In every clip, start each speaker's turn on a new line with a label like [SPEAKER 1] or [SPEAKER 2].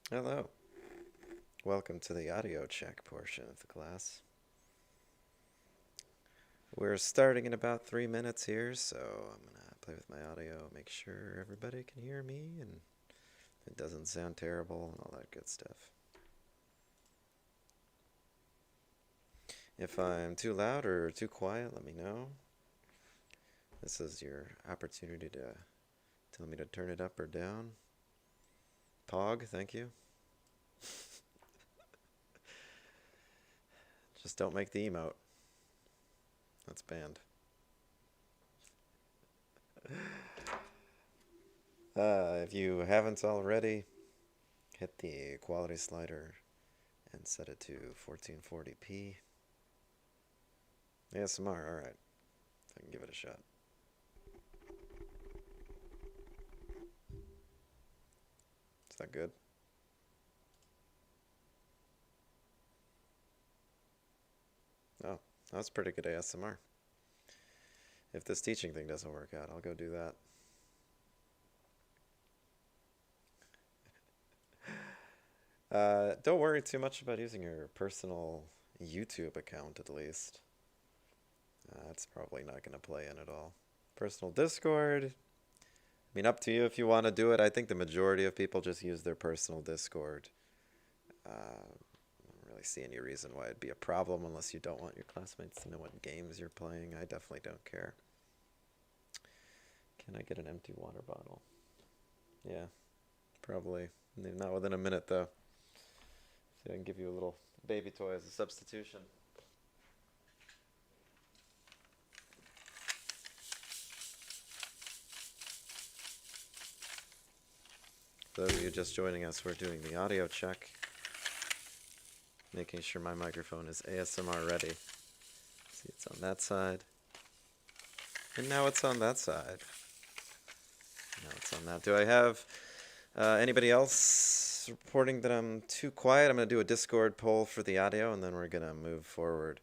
[SPEAKER 1] Hello. Welcome to the audio check portion of the class. We're starting in about 3 minutes here, so I'm going to play with my audio, make sure everybody can hear me and it doesn't sound terrible and all that good stuff. If I'm too loud or too quiet, let me know. This is your opportunity to tell me to turn it up or down. Pog, thank you. Just don't make the emote. That's banned. If you haven't already, hit the quality slider and set it to 1440p. ASMR, alright. I can give it a shot. Is that good? Oh, that's pretty good ASMR. If this teaching thing doesn't work out, I'll go do that. Don't worry too much about using your personal YouTube account, at least. That's probably not going to play in at all. Personal Discord, I mean, up to you if you want to do it. I think the majority of people just use their personal Discord. I don't really see any reason why it'd be a problem unless you don't want your classmates to know what games you're playing. I definitely don't care. Can I get an empty water bottle? Yeah, probably. Not within a minute, though. See, I can give you a little baby toy as a substitution. For those of you just joining us, we're doing the audio check. Making sure my microphone is ASMR ready. See, it's on that side. And now it's on that side. Now it's on that. Do I have anybody else reporting that I'm too quiet? I'm going to do a Discord poll for the audio, and then we're going to move forward.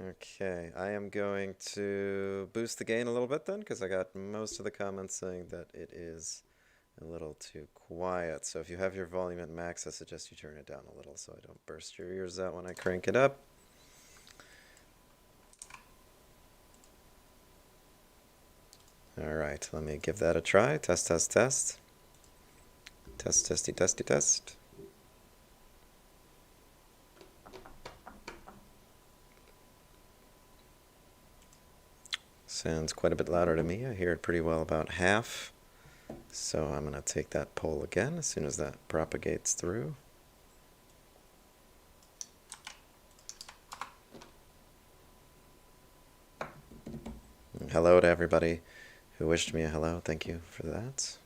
[SPEAKER 1] Okay, I am going to boost the gain a little bit then, because I got most of the comments saying that it is a little too quiet. So if you have your volume at max, I suggest you turn it down a little so I don't burst your ears out when I crank it up. All right, let me give that a try. Test, test, test. Test, testy, testy, test. Sounds quite a bit louder to me. I hear it pretty well about half. So I'm going to take that poll again as soon as that propagates through. And hello to everybody who wished me a hello. Thank you for that.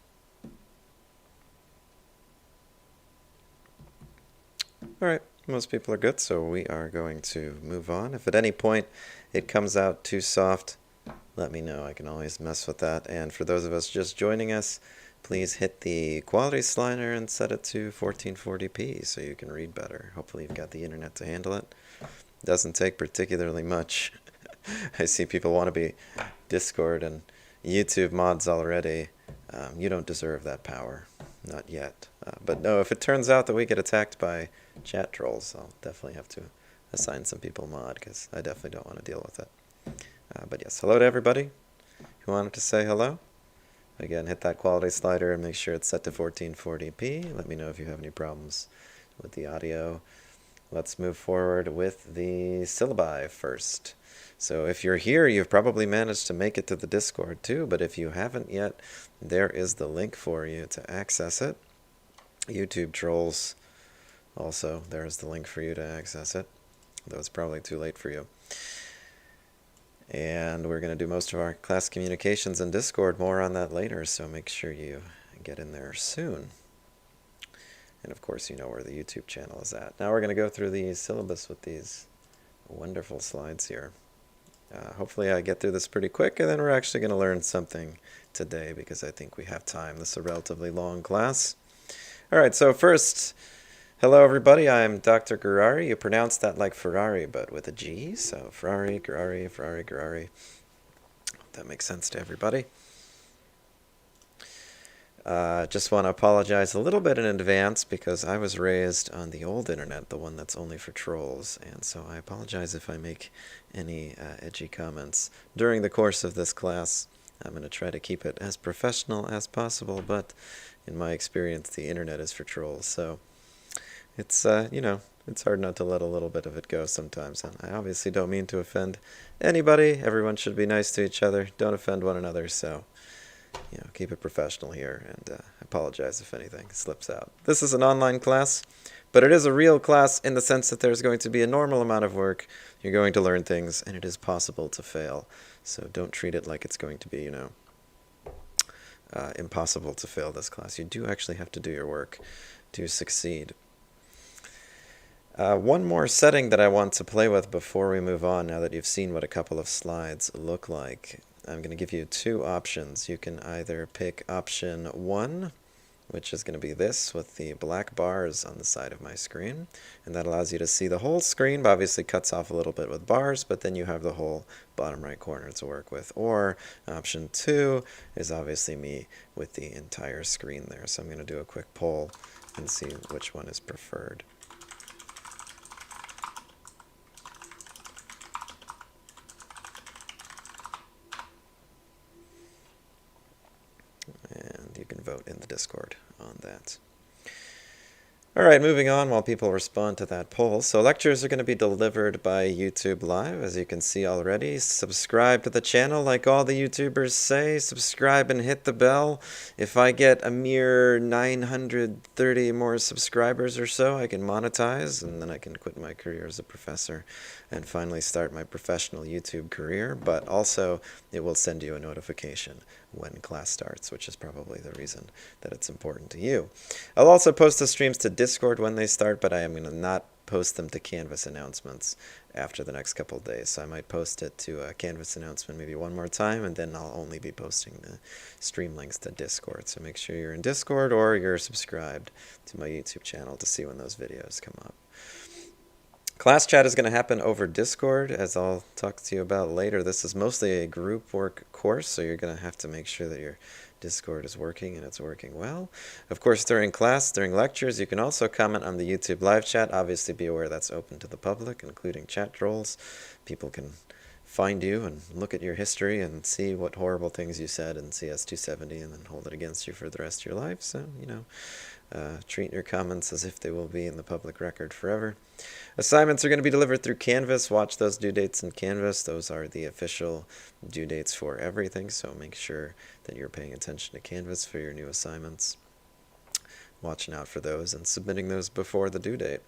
[SPEAKER 1] All right, most people are good, so we are going to move on. If at any point it comes out too soft, let me know. I can always mess with that. And for those of us just joining us, please hit the quality slider and set it to 1440p so you can read better. Hopefully you've got the internet to handle it. Doesn't take particularly much. I see people want to be Discord and YouTube mods already. You don't deserve that power. Not yet. But no, if it turns out that we get attacked by chat trolls, I'll definitely have to assign some people mod, because I definitely don't want to deal with it. But yes, hello to everybody who wanted to say hello. Again, hit that quality slider and make sure it's set to 1440p. Let me know if you have any problems with the audio. Let's move forward with the syllabi first. So if you're here, you've probably managed to make it to the Discord too, but if you haven't yet, there is the link for you to access it. YouTube trolls, also, there's the link for you to access it, though it's probably too late for you. And we're going to do most of our class communications in Discord, more on that later, so make sure you get in there soon. And of course, you know where the YouTube channel is at. Now we're going to go through the syllabus with these wonderful slides here. Hopefully I get through this pretty quick, and then we're actually going to learn something today because I think we have time. This is a relatively long class. All right, so first, hello everybody, I'm Dr. Gurari. You pronounce that like Ferrari, but with a G, so Ferrari, Gurari, Ferrari, Gurari. That makes sense to everybody. Just want to apologize a little bit in advance because I was raised on the old internet, the one that's only for trolls, and so I apologize if I make any edgy comments during the course of this class. I'm going to try to keep it as professional as possible, but in my experience, the internet is for trolls, so it's, it's hard not to let a little bit of it go sometimes, and I obviously don't mean to offend anybody. Everyone should be nice to each other. Don't offend one another, so keep it professional here, and apologize if anything slips out. This is an online class, but it is a real class in the sense that there's going to be a normal amount of work. You're going to learn things, and it is possible to fail. So don't treat it like it's going to be, impossible to fail this class. You do actually have to do your work to succeed. One more setting that I want to play with before we move on, now that you've seen what a couple of slides look like. I'm going to give you two options. You can either pick option 1, which is going to be this with the black bars on the side of my screen, and that allows you to see the whole screen, but obviously cuts off a little bit with bars, but then you have the whole bottom right corner to work with. Or option 2 is obviously me with the entire screen there. So I'm going to do a quick poll and see which one is preferred. And you can vote in the Discord on that. All right, moving on while people respond to that poll. So lectures are going to be delivered by YouTube Live, as you can see already. Subscribe to the channel like all the YouTubers say. Subscribe and hit the bell. If I get a mere 930 more subscribers or so, I can monetize, and then I can quit my career as a professor and finally start my professional YouTube career. But also, it will send you a notification when class starts, which is probably the reason that it's important to you. I'll also post the streams to Discord when they start, but I am going to not post them to Canvas announcements after the next couple of days. So I might post it to a Canvas announcement maybe one more time, and then I'll only be posting the stream links to Discord. So make sure you're in Discord or you're subscribed to my YouTube channel to see when those videos come up. Class chat is going to happen over Discord, as I'll talk to you about later. This is mostly a group work course, so you're going to have to make sure that your Discord is working and it's working well. Of course, during class, during lectures, you can also comment on the YouTube live chat. Obviously, be aware that's open to the public, including chat trolls. People can find you and look at your history and see what horrible things you said in CS270 and then hold it against you for the rest of your life. So, treat your comments as if they will be in the public record forever. Assignments are going to be delivered through Canvas. Watch those due dates in Canvas. Those are the official due dates for everything, so make sure that you're paying attention to Canvas for your new assignments. Watching out for those and submitting those before the due date.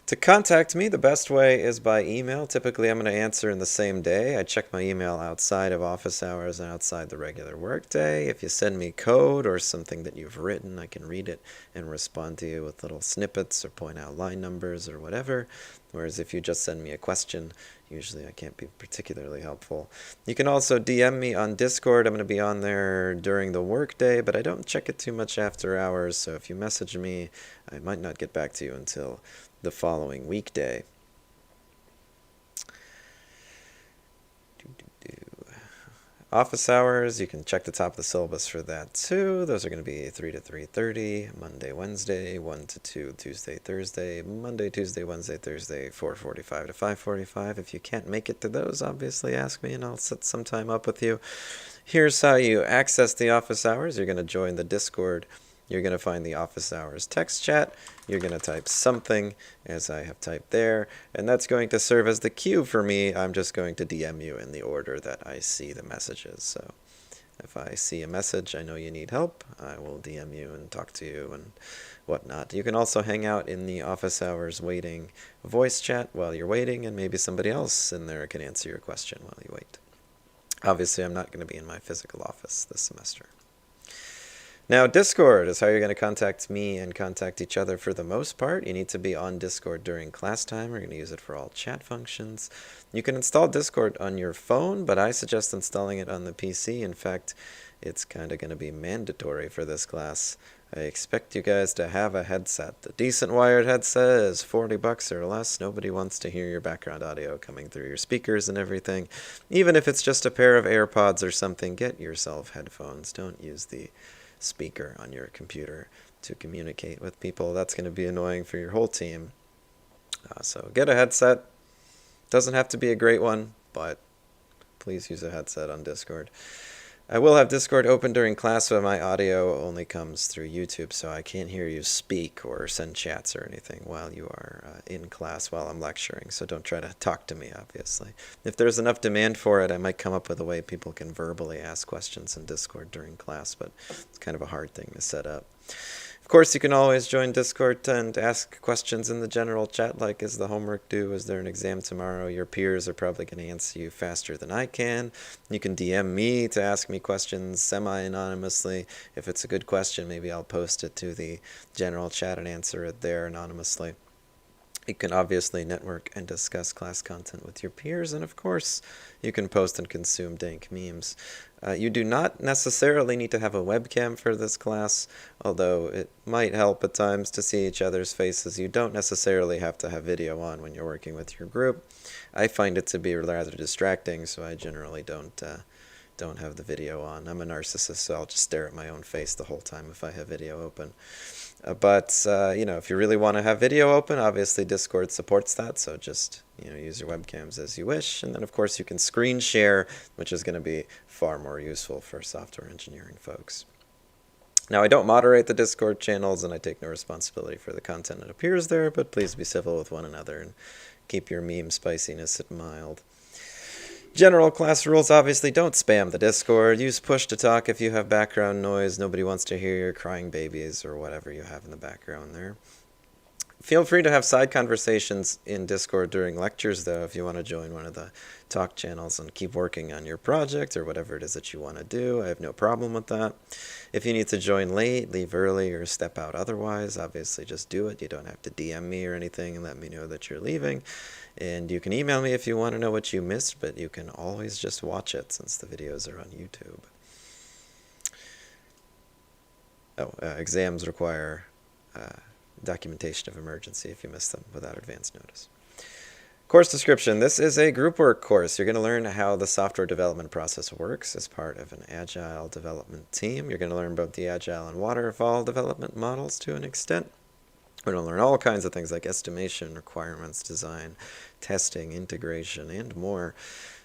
[SPEAKER 1] To contact me, the best way is by email. Typically, I'm going to answer in the same day. I check my email outside of office hours and outside the regular workday. If you send me code or something that you've written, I can read it and respond to you with little snippets or point out line numbers or whatever. Whereas if you just send me a question, usually I can't be particularly helpful. You can also DM me on Discord. I'm going to be on there during the workday, but I don't check it too much after hours. So if you message me, I might not get back to you until the following weekday. Office hours, you can check the top of the syllabus for that too. Those are going to be 3 to 3:30, Monday, Wednesday, 1 to 2, Tuesday, Thursday, Monday, Tuesday, Wednesday, Thursday, 4:45 to 5:45. If you can't make it to those, obviously ask me and I'll set some time up with you. Here's how you access the office hours. You're going to join the Discord. You're going to find the office hours text chat. You're going to type something, as I have typed there, and that's going to serve as the cue for me. I'm just going to DM you in the order that I see the messages. So if I see a message, I know you need help, I will DM you and talk to you and whatnot. You can also hang out in the office hours waiting voice chat while you're waiting, and maybe somebody else in there can answer your question while you wait. Obviously, I'm not going to be in my physical office this semester. Now, Discord is how you're going to contact me and contact each other for the most part. You need to be on Discord during class time. We're going to use it for all chat functions. You can install Discord on your phone, but I suggest installing it on the PC. In fact, it's kind of going to be mandatory for this class. I expect you guys to have a headset. A decent wired headset is $40 or less. Nobody wants to hear your background audio coming through your speakers and everything. Even if it's just a pair of AirPods or something, get yourself headphones. Don't use the speaker on your computer to communicate with people. That's going to be annoying for your whole team. So get a headset. Doesn't have to be a great one, but please use a headset on Discord. I will have Discord open during class, but my audio only comes through YouTube, so I can't hear you speak or send chats or anything while you are in class while I'm lecturing, so don't try to talk to me, obviously. If there's enough demand for it, I might come up with a way people can verbally ask questions in Discord during class, but it's kind of a hard thing to set up. Of course, you can always join Discord and ask questions in the general chat, like, is the homework due? Is there an exam tomorrow? Your peers are probably going to answer you faster than I can. You can DM me to ask me questions semi-anonymously. If it's a good question, maybe I'll post it to the general chat and answer it there anonymously. You can obviously network and discuss class content with your peers, and of course, you can post and consume dank memes. You do not necessarily need to have a webcam for this class, although it might help at times to see each other's faces. You don't necessarily have to have video on when you're working with your group. I find it to be rather distracting, so I generally don't have the video on. I'm a narcissist, so I'll just stare at my own face the whole time if I have video open. But if you really want to have video open, obviously Discord supports that, so just use your webcams as you wish. And then, of course, you can screen share, which is going to be far more useful for software engineering folks. Now, I don't moderate the Discord channels, and I take no responsibility for the content that appears there, but please be civil with one another and keep your meme spiciness at mild. General class rules, obviously, don't spam the Discord. Use push to talk if you have background noise. Nobody wants to hear your crying babies or whatever you have in the background there. Feel free to have side conversations in Discord during lectures, though, if you want to join one of the talk channels and keep working on your project or whatever it is that you want to do. I have no problem with that. If you need to join late, leave early, or step out otherwise, obviously just do it. You don't have to DM me or anything and let me know that you're leaving. And you can email me if you want to know what you missed, but you can always just watch it since the videos are on YouTube. Exams require documentation of emergency if you miss them without advance notice. Course description. This is a group work course. You're going to learn how the software development process works as part of an agile development team. You're going to learn about the agile and waterfall development models to an extent. We're going to learn all kinds of things like estimation, requirements, design, testing, integration, and more.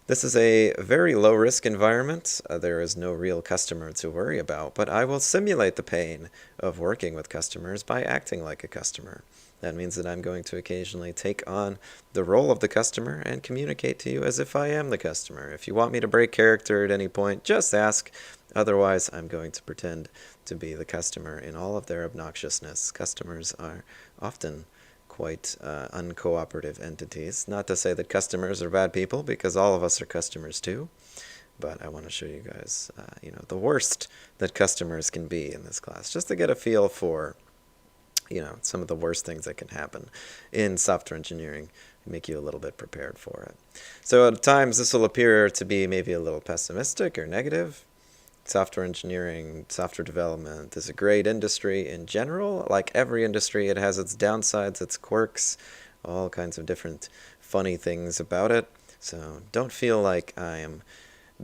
[SPEAKER 1] This is a very low-risk environment. There is no real customer to worry about, but I will simulate the pain of working with customers by acting like a customer. That means that I'm going to occasionally take on the role of the customer and communicate to you as if I am the customer. If you want me to break character at any point, just ask. Otherwise, I'm going to pretend to be the customer in all of their obnoxiousness. Customers are often quite uncooperative entities. Not to say that customers are bad people, because all of us are customers too. But I want to show you guys, the worst that customers can be in this class, just to get a feel for, some of the worst things that can happen in software engineering, make you a little bit prepared for it. So at times this will appear to be maybe a little pessimistic or negative. Software engineering, software development is a great industry in general. Like every industry, it has its downsides, its quirks, all kinds of different funny things about it. So don't feel like I am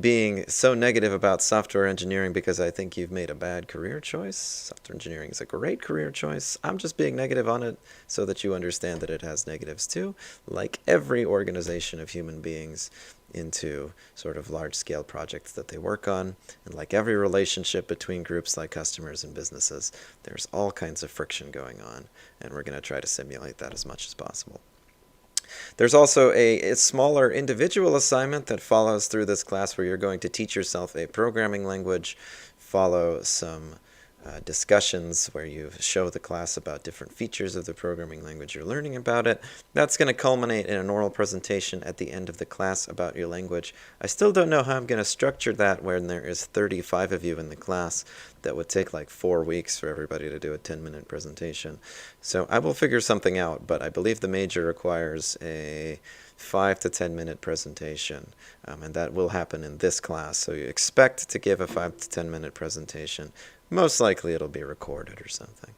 [SPEAKER 1] being so negative about software engineering because I think you've made a bad career choice. Software engineering is a great career choice. I'm just being negative on it so that you understand that it has negatives too, like every organization of human beings into sort of large-scale projects that they work on. And like every relationship between groups like customers and businesses, there's all kinds of friction going on, and we're going to try to simulate that as much as possible. There's also a smaller individual assignment that follows through this class where you're going to teach yourself a programming language, follow some discussions where you show the class about different features of the programming language you're learning about it. That's going to culminate in an oral presentation at the end of the class about your language. I still don't know how I'm going to structure that when there is 35 of you in the class. That would take like 4 weeks for everybody to do a 10-minute presentation. So I will figure something out, but I believe the major requires a 5 to 10 minute presentation, and that will happen in this class. So you expect to give a 5 to 10 minute presentation. Most likely it'll be recorded or something.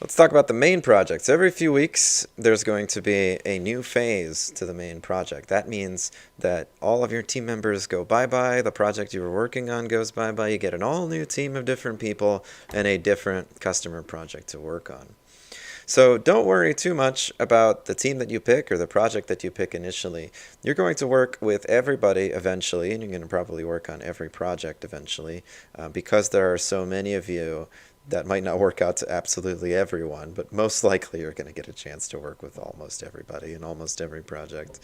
[SPEAKER 1] Let's talk about the main projects. Every few weeks, there's going to be a new phase to the main project. That means that all of your team members go bye-bye, the project you were working on goes bye-bye, you get an all-new team of different people and a different customer project to work on. So don't worry too much about the team that you pick or the project that you pick initially. You're going to work with everybody eventually, and you're going to probably work on every project eventually, because there are so many of you. That might not work out to absolutely everyone, but most likely you're going to get a chance to work with almost everybody in almost every project.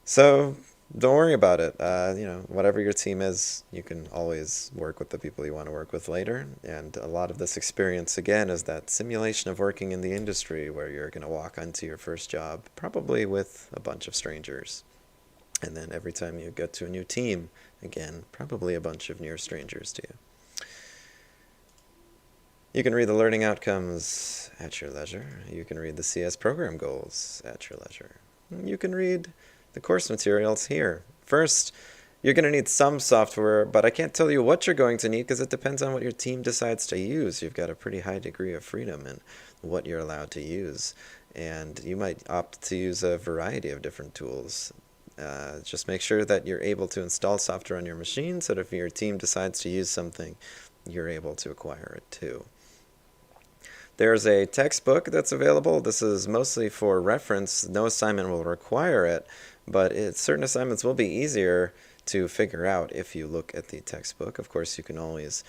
[SPEAKER 1] So don't worry about it. Whatever your team is, you can always work with the people you want to work with later. And a lot of this experience, again, is that simulation of working in the industry where you're going to walk onto your first job, probably with a bunch of strangers. And then every time you get to a new team, again, probably a bunch of near strangers to you. You can read the learning outcomes at your leisure. You can read the CS program goals at your leisure. You can read the course materials here. First, you're going to need some software, but I can't tell you what you're going to need because it depends on what your team decides to use. You've got a pretty high degree of freedom in what you're allowed to use. And you might opt to use a variety of different tools. Just make sure that you're able to install software on your machine so that if your team decides to use something, you're able to acquire it too. There's a textbook that's available. This is mostly for reference. No assignment will require it, but certain assignments will be easier to figure out if you look at the textbook. Of course, you can always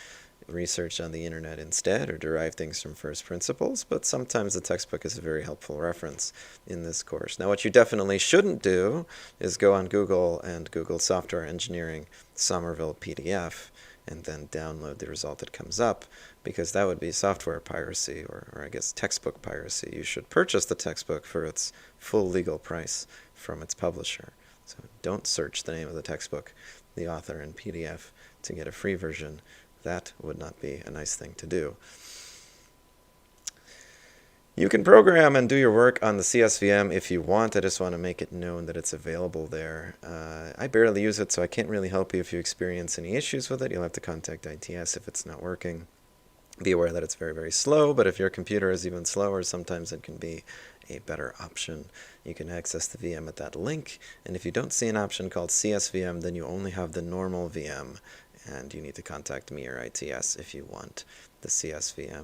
[SPEAKER 1] research on the internet instead or derive things from first principles, but sometimes the textbook is a very helpful reference in this course. Now, what you definitely shouldn't do is go on Google and Google Software Engineering Somerville PDF and then download the result that comes up, because that would be software piracy, or I guess textbook piracy. You should purchase the textbook for its full legal price from its publisher. So don't search the name of the textbook, the author in PDF, to get a free version. That would not be a nice thing to do. You can program and do your work on the CSVM if you want. I just want to make it known that it's available there. I barely use it, so I can't really help you if you experience any issues with it. You'll have to contact ITS if it's not working. Be aware that it's very, very slow, but if your computer is even slower, sometimes it can be a better option. You can access the VM at that link, and if you don't see an option called CSVM, then you only have the normal VM, and you need to contact me or ITS if you want the CSVM.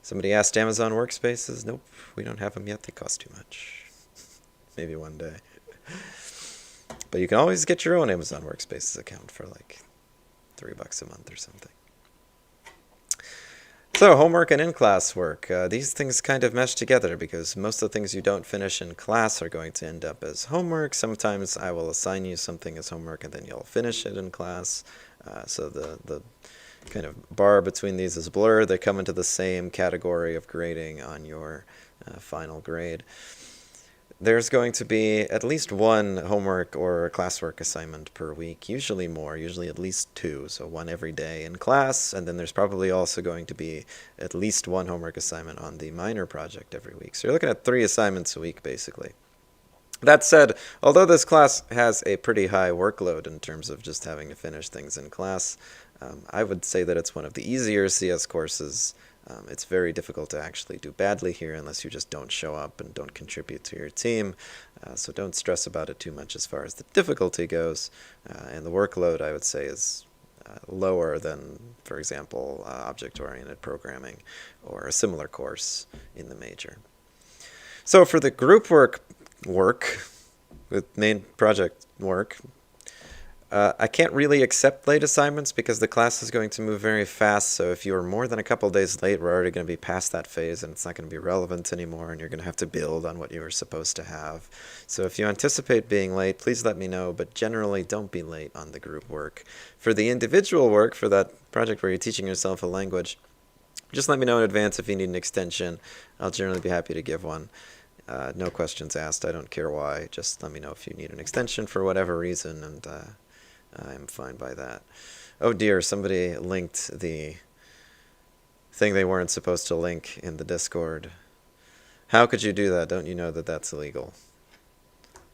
[SPEAKER 1] Somebody asked Amazon Workspaces. Nope, we don't have them yet. They cost too much. Maybe one day. But you can always get your own Amazon Workspaces account for like $3 a month or something. So homework and in-class work. These things kind of mesh together because most of the things you don't finish in class are going to end up as homework. Sometimes I will assign you something as homework and then you'll finish it in class. So the kind of bar between these is blurred. They come into the same category of grading on your final grade. There's going to be at least one homework or classwork assignment per week, usually more, usually at least 2, so one every day in class, and then there's probably also going to be at least one homework assignment on the minor project every week. So you're looking at 3 assignments a week, basically. That said, although this class has a pretty high workload in terms of just having to finish things in class, I would say that it's one of the easier CS courses. It's very difficult to actually do badly here unless you just don't show up and don't contribute to your team. So don't stress about it too much as far as the difficulty goes. And the workload, I would say, is lower than, for example, object-oriented programming or a similar course in the major. So for the group work with main project work, I can't really accept late assignments because the class is going to move very fast. So if you're more than a couple days late, we're already going to be past that phase and it's not going to be relevant anymore and you're going to have to build on what you were supposed to have. So if you anticipate being late, please let me know, but generally don't be late on the group work. For the individual work, for that project where you're teaching yourself a language, just let me know in advance if you need an extension. I'll generally be happy to give one. No questions asked. I don't care why. Just let me know if you need an extension for whatever reason, and I'm fine by that. Oh dear, somebody linked the thing they weren't supposed to link in the Discord. How could you do that? Don't you know that that's illegal?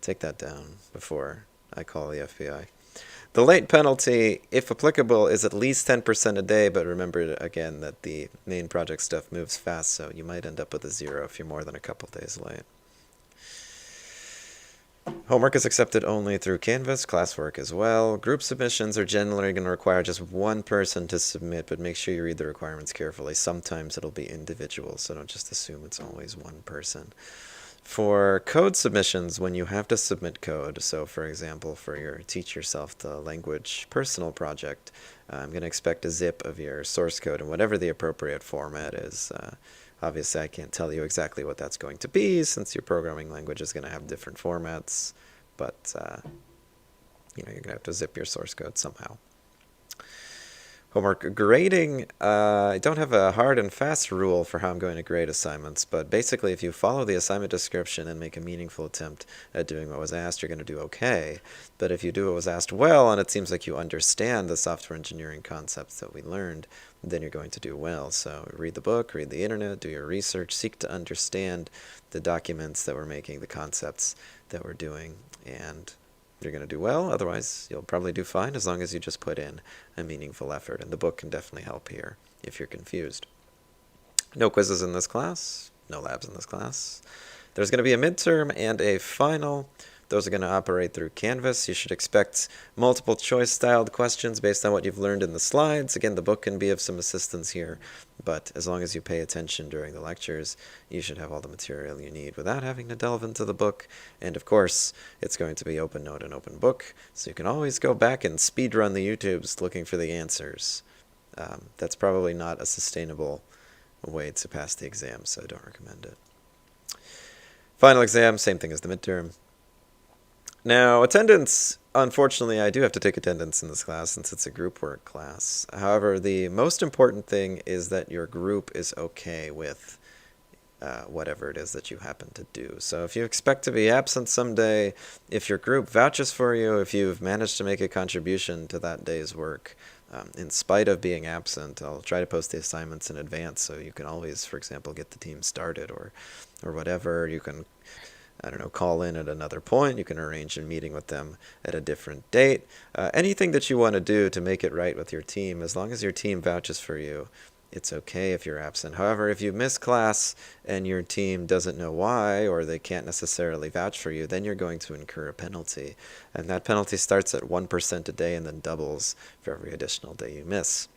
[SPEAKER 1] Take that down before I call the FBI. The late penalty, if applicable, is at least 10% a day, but remember again that the main project stuff moves fast, so you might end up with a 0 if you're more than a couple days late. Homework is accepted only through Canvas, classwork as well. Group submissions are generally going to require just one person to submit, but make sure you read the requirements carefully. Sometimes it'll be individual, so don't just assume it's always one person. For code submissions, when you have to submit code, so for example, for your Teach Yourself the Language personal project, I'm going to expect a zip of your source code in whatever the appropriate format is. Obviously, I can't tell you exactly what that's going to be since your programming language is going to have different formats, but you're going to have to zip your source code somehow. Homework grading, I don't have a hard and fast rule for how I'm going to grade assignments, but basically if you follow the assignment description and make a meaningful attempt at doing what was asked, you're going to do okay. But if you do what was asked well, and it seems like you understand the software engineering concepts that we learned, then you're going to do well. So read the book, read the internet, do your research, seek to understand the documents that we're making, the concepts that we're doing, and you're going to do well. Otherwise, you'll probably do fine as long as you just put in a meaningful effort. And the book can definitely help here if you're confused. No quizzes in this class. No labs in this class. There's going to be a midterm and a final. Those are going to operate through Canvas. You should expect multiple choice styled questions based on what you've learned in the slides. Again, the book can be of some assistance here, but as long as you pay attention during the lectures, you should have all the material you need without having to delve into the book. And of course, it's going to be open note and open book, so you can always go back and speed run the YouTubes looking for the answers. That's probably not a sustainable way to pass the exam, so I don't recommend it. Final exam, same thing as the midterm. Now, attendance, unfortunately, I do have to take attendance in this class since it's a group work class. However, the most important thing is that your group is okay with whatever it is that you happen to do. So if you expect to be absent someday, if your group vouches for you, if you've managed to make a contribution to that day's work, in spite of being absent, I'll try to post the assignments in advance so you can always, for example, get the team started or whatever. You can call in at another point. You can arrange a meeting with them at a different date. Anything that you want to do to make it right with your team, as long as your team vouches for you, it's okay if you're absent. However, if you miss class and your team doesn't know why, or they can't necessarily vouch for you, then you're going to incur a penalty. And that penalty starts at 1% a day and then doubles for every additional day you miss.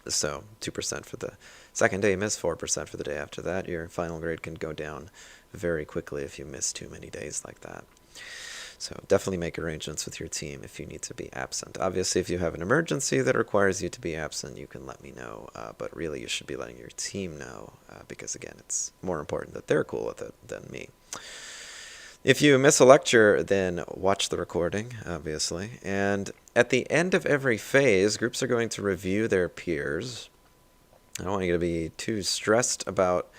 [SPEAKER 1] So 2% for the second day you miss, 4% for the day after that. Your final grade can go down very quickly if you miss too many days like that. So definitely make arrangements with your team if you need to be absent. Obviously, if you have an emergency that requires you to be absent, you can let me know. But really, you should be letting your team know because, again, it's more important that they're cool with it than me. If you miss a lecture, then watch the recording, obviously. And at the end of every phase, groups are going to review their peers. I don't want you to be too stressed about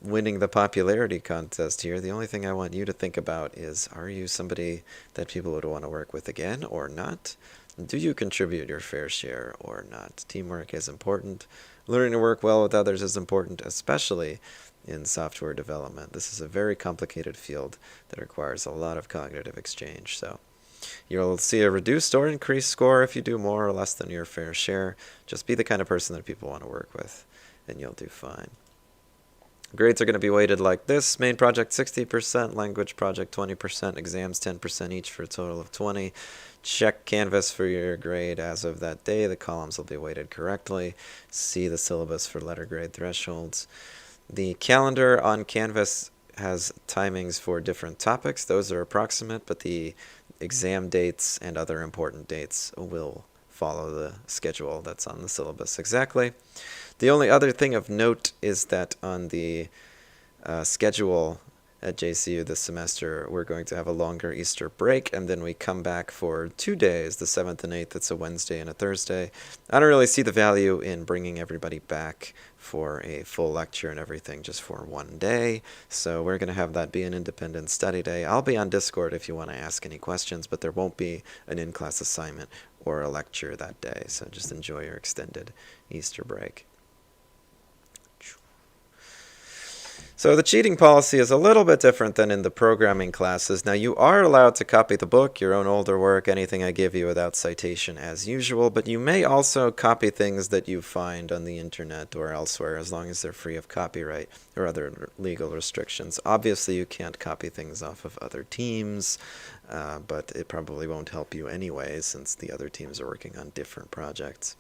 [SPEAKER 1] winning the popularity contest here. The only thing I want you to think about is, are you somebody that people would want to work with again or not? Do you contribute your fair share or not? Teamwork is important. Learning to work well with others is important, especially in software development. This is a very complicated field that requires a lot of cognitive exchange. So you'll see a reduced or increased score if you do more or less than your fair share. Just be the kind of person that people want to work with, and you'll do fine. Grades are going to be weighted like this. Main project 60%, language project 20%, exams 10% each for a total of 20. Check Canvas for your grade as of that day. The columns will be weighted correctly. See the syllabus for letter grade thresholds. The calendar on Canvas has timings for different topics. Those are approximate, but the exam dates and other important dates will follow the schedule that's on the syllabus exactly. The only other thing of note is that on the schedule at JCU this semester, we're going to have a longer Easter break, and then we come back for 2 days, the 7th and 8th. It's a Wednesday and a Thursday. I don't really see the value in bringing everybody back for a full lecture and everything just for 1 day, so we're going to have that be an independent study day. I'll be on Discord if you want to ask any questions, but there won't be an in-class assignment or a lecture that day, so just enjoy your extended Easter break. So the cheating policy is a little bit different than in the programming classes. Now you are allowed to copy the book, your own older work, anything I give you without citation as usual, but you may also copy things that you find on the internet or elsewhere as long as they're free of copyright or other legal restrictions. Obviously you can't copy things off of other teams, but it probably won't help you anyway since the other teams are working on different projects.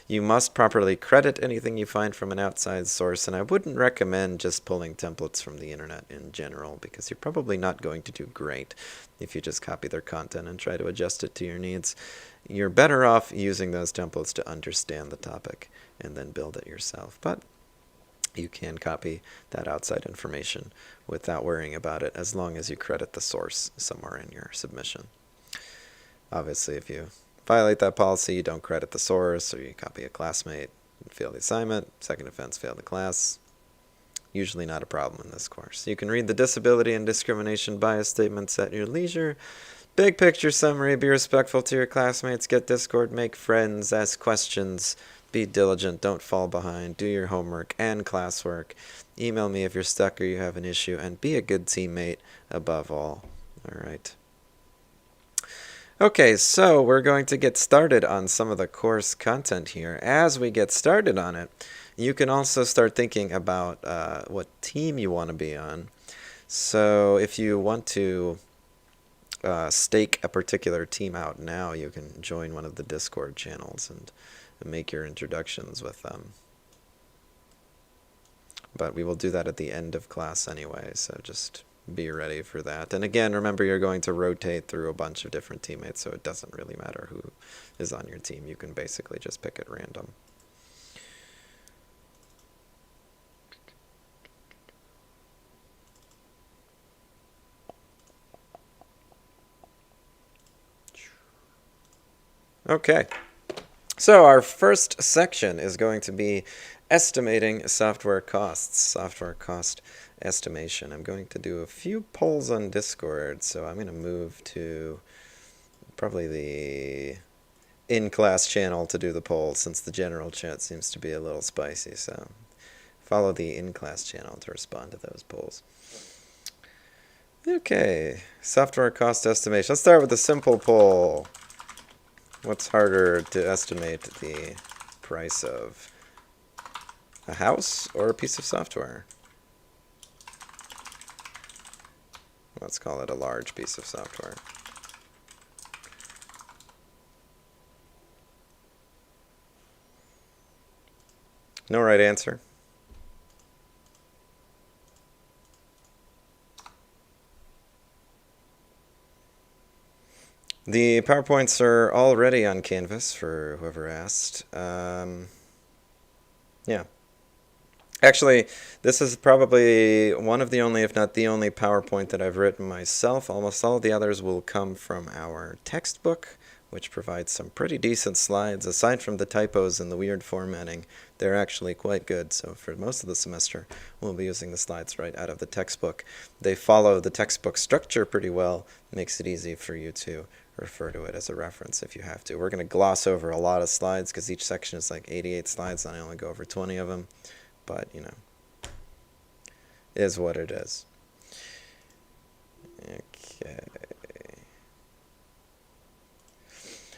[SPEAKER 1] You must properly credit anything you find from an outside source, and I wouldn't recommend just pulling templates from the internet in general, because you're probably not going to do great if you just copy their content and try to adjust it to your needs. You're better off using those templates to understand the topic and then build it yourself. But you can copy that outside information without worrying about it as long as you credit the source somewhere in your submission. Obviously, if you violate that policy, you don't credit the source, or you copy a classmate and fail the assignment, second offense, fail the class. Usually not a problem in this course. You can read the disability and discrimination bias statements at your leisure. Big picture summary: be respectful to your classmates, get Discord, make friends, ask questions, be diligent, don't fall behind, do your homework and classwork. Email me if you're stuck or you have an issue, and be a good teammate above all. All right. Okay, so we're going to get started on some of the course content here. As we get started on it, you can also start thinking about what team you want to be on. So if you want to stake a particular team out now, you can join one of the Discord channels and make your introductions with them. But we will do that at the end of class anyway, so just be ready for that. And again, remember, you're going to rotate through a bunch of different teammates, so it doesn't really matter who is on your team. You can basically just pick at random. Okay, so our first section is going to be estimating software costs, software cost estimation. I'm going to do a few polls on Discord, so I'm going to move to probably the in-class channel to do the polls, since the general chat seems to be a little spicy, so follow the in-class channel to respond to those polls. Okay, software cost estimation. Let's start with a simple poll. What's harder to estimate, the price of a house or a piece of software? Let's call it a large piece of software. No right answer. The PowerPoints are already on Canvas for whoever asked. Yeah. Actually, this is probably one of the only, if not the only, PowerPoint that I've written myself. Almost all of the others will come from our textbook, which provides some pretty decent slides. Aside from the typos and the weird formatting, they're actually quite good. So for most of the semester, we'll be using the slides right out of the textbook. They follow the textbook structure pretty well. Makes it easy for you to refer to it as a reference if you have to. We're going to gloss over a lot of slides because each section is like 88 slides, and I only go over 20 of them. But, you know, it is what it is. Okay.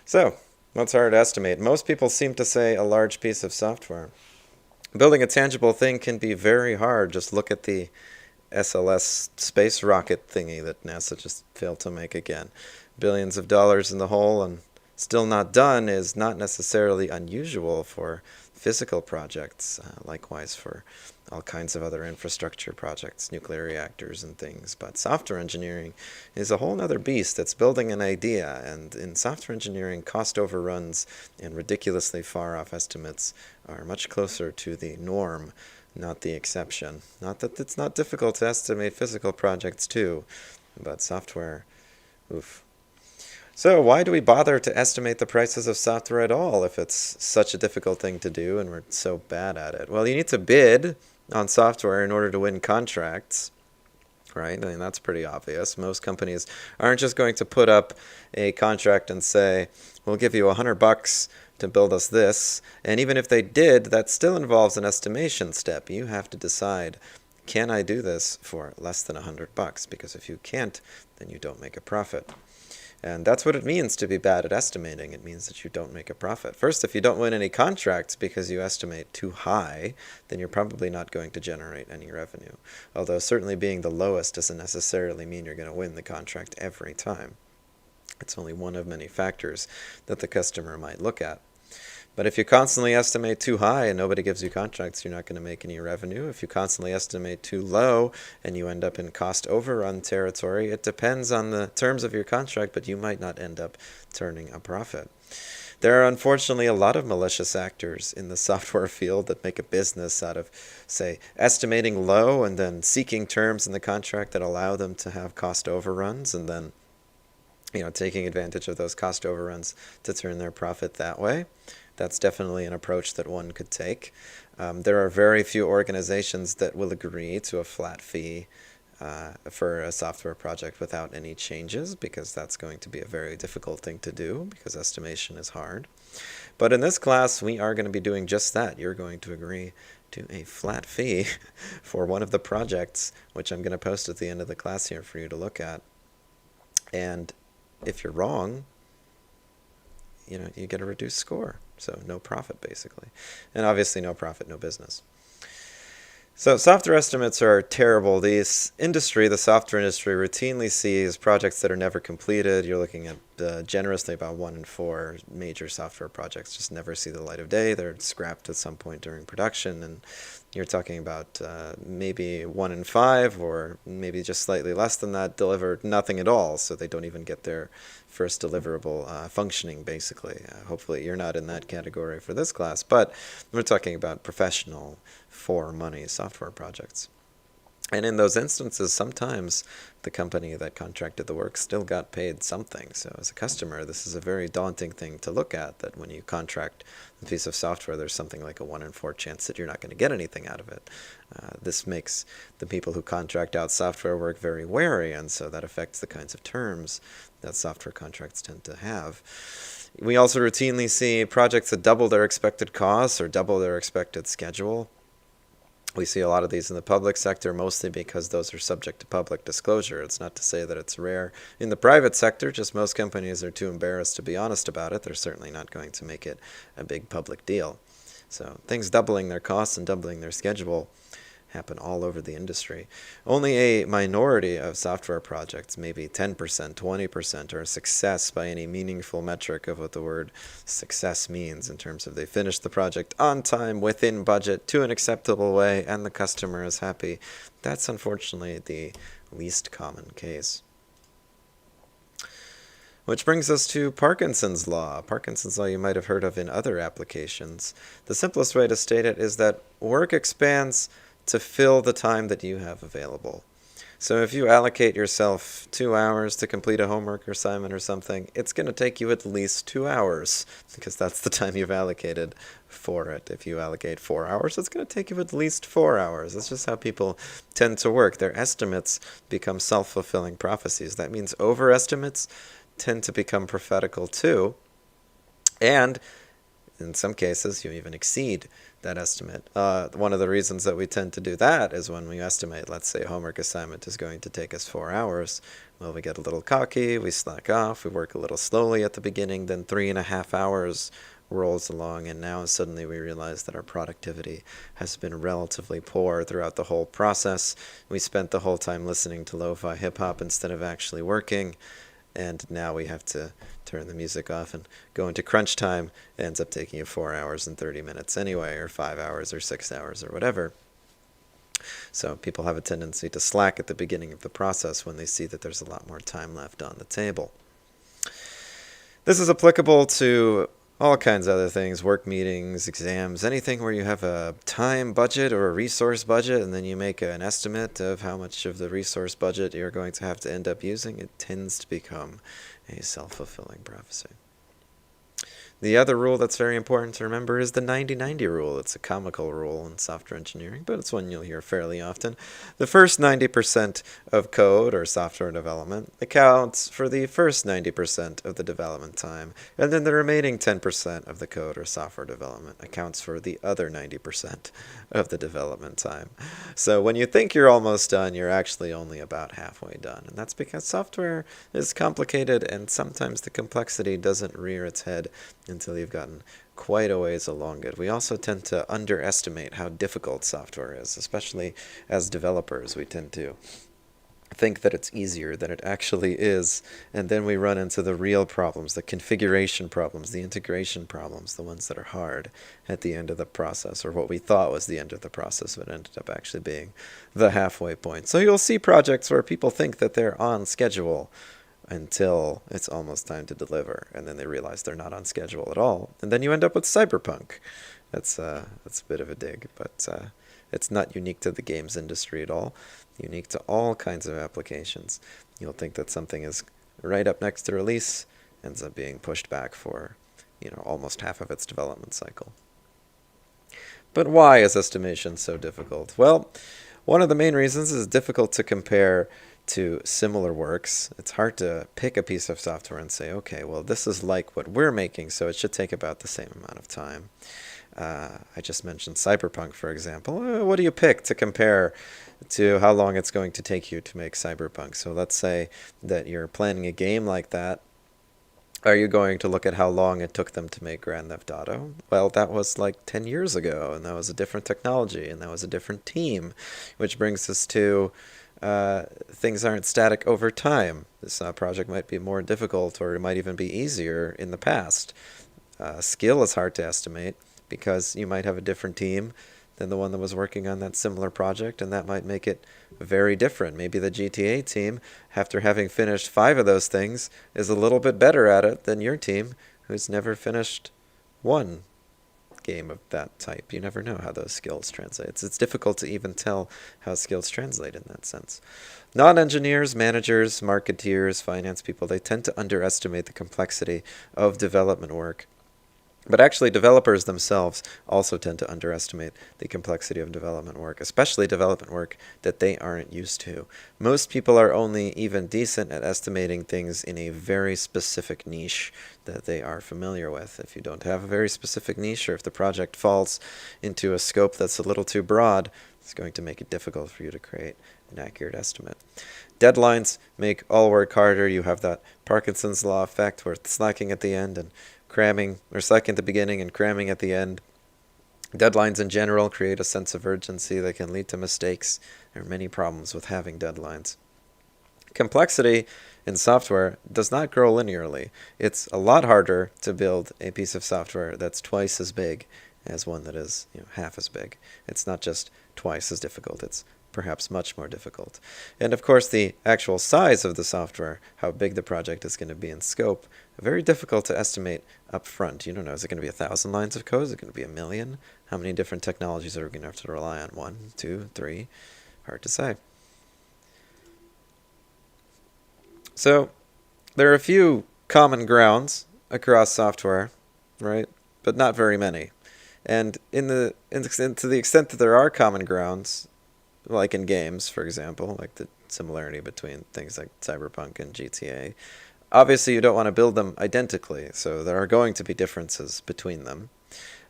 [SPEAKER 1] So, what's hard to estimate? Most people seem to say a large piece of software. Building a tangible thing can be very hard. Just look at the SLS space rocket thingy that NASA just failed to make again. Billions of dollars in the hole and still not done is not necessarily unusual for physical projects, likewise for all kinds of other infrastructure projects, nuclear reactors and things. But software engineering is a whole other beast. That's building an idea, and in software engineering, cost overruns and ridiculously far off estimates are much closer to the norm, not the exception. Not that it's not difficult to estimate physical projects too, but software, oof. So why do we bother to estimate the prices of software at all if it's such a difficult thing to do and we're so bad at it? Well, you need to bid on software in order to win contracts, right? I mean, that's pretty obvious. Most companies aren't just going to put up a contract and say, we'll give you $100 to build us this. And even if they did, that still involves an estimation step. You have to decide, can I do this for less than $100? Because if you can't, then you don't make a profit. And that's what it means to be bad at estimating. It means that you don't make a profit. First, if you don't win any contracts because you estimate too high, then you're probably not going to generate any revenue. Although certainly being the lowest doesn't necessarily mean you're going to win the contract every time. It's only one of many factors that the customer might look at. But if you constantly estimate too high and nobody gives you contracts, you're not going to make any revenue. If you constantly estimate too low and you end up in cost overrun territory, it depends on the terms of your contract, but you might not end up turning a profit. There are unfortunately a lot of malicious actors in the software field that make a business out of, say, estimating low and then seeking terms in the contract that allow them to have cost overruns and then taking advantage of those cost overruns to turn their profit that way. That's definitely an approach that one could take. There are very few organizations that will agree to a flat fee for a software project without any changes, because that's going to be a very difficult thing to do, because estimation is hard. But in this class, we are going to be doing just that. You're going to agree to a flat fee for one of the projects, which I'm going to post at the end of the class here for you to look at. And if you're wrong, you get a reduced score. So no profit, basically. And obviously no profit, no business. So software estimates are terrible. The software industry, routinely sees projects that are never completed. You're looking at generously about 1 in 4 major software projects just never see the light of day. They're scrapped at some point during production, and you're talking about maybe 1 in 5, or maybe just slightly less than that, deliver nothing at all, so they don't even get their first deliverable functioning, basically. Hopefully you're not in that category for this class, but we're talking about professional, for-money software projects. And in those instances, sometimes the company that contracted the work still got paid something. So as a customer, this is a very daunting thing to look at, that when you contract a piece of software, there's something like a 1 in 4 chance that you're not going to get anything out of it. This makes the people who contract out software work very wary, and so that affects the kinds of terms that software contracts tend to have. We also routinely see projects that double their expected costs or double their expected schedule. We see a lot of these in the public sector, mostly because those are subject to public disclosure. It's not to say that it's rare in the private sector, just most companies are too embarrassed to be honest about it. They're certainly not going to make it a big public deal. So things doubling their costs and doubling their schedule happen all over the industry. Only a minority of software projects, maybe 10%, 20%, are a success by any meaningful metric of what the word success means, in terms of they finish the project on time, within budget, to an acceptable way, and the customer is happy. That's unfortunately the least common case. Which brings us to Parkinson's law. Parkinson's law you might have heard of in other applications. The simplest way to state it is that work expands to fill the time that you have available. So if you allocate yourself 2 hours to complete a homework assignment or something, it's going to take you at least 2 hours, because that's the time you've allocated for it. If you allocate 4 hours, it's going to take you at least 4 hours. That's just how people tend to work. Their estimates become self-fulfilling prophecies. That means overestimates tend to become prophetical too, and in some cases you even exceed that estimate. One of the reasons that we tend to do that is when we estimate, let's say a homework assignment is going to take us 4 hours, well, we get a little cocky, we slack off, we work a little slowly at the beginning, then 3.5 hours rolls along, and now suddenly we realize that our productivity has been relatively poor throughout the whole process. We spent the whole time listening to lo-fi hip-hop instead of actually working, and now we have to turn the music off and go into crunch time. It ends up taking you 4 hours and 30 minutes anyway, or 5 hours or 6 hours or whatever. So people have a tendency to slack at the beginning of the process when they see that there's a lot more time left on the table. This is applicable to all kinds of other things, work meetings, exams, anything where you have a time budget or a resource budget, and then you make an estimate of how much of the resource budget you're going to have to end up using. It tends to become a self-fulfilling prophecy. The other rule that's very important to remember is the 90-90 rule. It's a comical rule in software engineering, but it's one you'll hear fairly often. The first 90% of code or software development accounts for the first 90% of the development time, and then the remaining 10% of the code or software development accounts for the other 90% of the development time. So when you think you're almost done, you're actually only about halfway done. And that's because software is complicated, and sometimes the complexity doesn't rear its head until you've gotten quite a ways along it. We also tend to underestimate how difficult software is, especially as developers. We tend to think that it's easier than it actually is, and then we run into the real problems, the configuration problems, the integration problems, the ones that are hard at the end of the process, or what we thought was the end of the process, but ended up actually being the halfway point. So you'll see projects where people think that they're on schedule until it's almost time to deliver, and then they realize they're not on schedule at all, and then you end up with cyberpunk. That's a bit of a dig, but it's not unique to the games industry at all. Unique to all kinds of applications. You'll think that something is right up next to release, ends up being pushed back for, almost half of its development cycle. But why is estimation so difficult? Well, one of the main reasons is difficult to compare to similar works. It's hard to pick a piece of software and say, okay, well, this is like what we're making, so it should take about the same amount of time. I just mentioned Cyberpunk, for example. What do you pick to compare to how long it's going to take you to make Cyberpunk? So let's say that you're planning a game like that. Are you going to look at how long it took them to make Grand Theft Auto? Well, that was like 10 years ago, and that was a different technology, and that was a different team, which brings us to things aren't static over time. This project might be more difficult, or it might even be easier in the past. Skill is hard to estimate because you might have a different team than the one that was working on that similar project, and that might make it very different. Maybe the GTA team, after having finished 5 of those things, is a little bit better at it than your team, who's never finished one game of that type. You never know how those skills translate. It's difficult to even tell how skills translate in that sense. Non-engineers, managers, marketeers, finance people, they tend to underestimate the complexity of development work. But actually, developers themselves also tend to underestimate the complexity of development work, especially development work that they aren't used to. Most people are only even decent at estimating things in a very specific niche that they are familiar with. If you don't have a very specific niche, or if the project falls into a scope that's a little too broad, it's going to make it difficult for you to create an accurate estimate. Deadlines make all work harder. You have that Parkinson's law effect where it's slacking at the end and cramming, or slacking at the beginning and cramming at the end. Deadlines in general create a sense of urgency that can lead to mistakes. There are many problems with having deadlines. Complexity in software does not grow linearly. It's a lot harder to build a piece of software that's twice as big as one that is half as big. It's not just twice as difficult, it's perhaps much more difficult. And of course, the actual size of the software, how big the project is going to be in scope, very difficult to estimate up front. You don't know, is it going to be 1,000 lines of code? Is it going to be 1,000,000? How many different technologies are we going to have to rely on? 1, 2, 3? Hard to say. So there are a few common grounds across software, right? But not very many. And to the extent that there are common grounds, like in games, for example, like the similarity between things like Cyberpunk and GTA, obviously you don't want to build them identically, so there are going to be differences between them.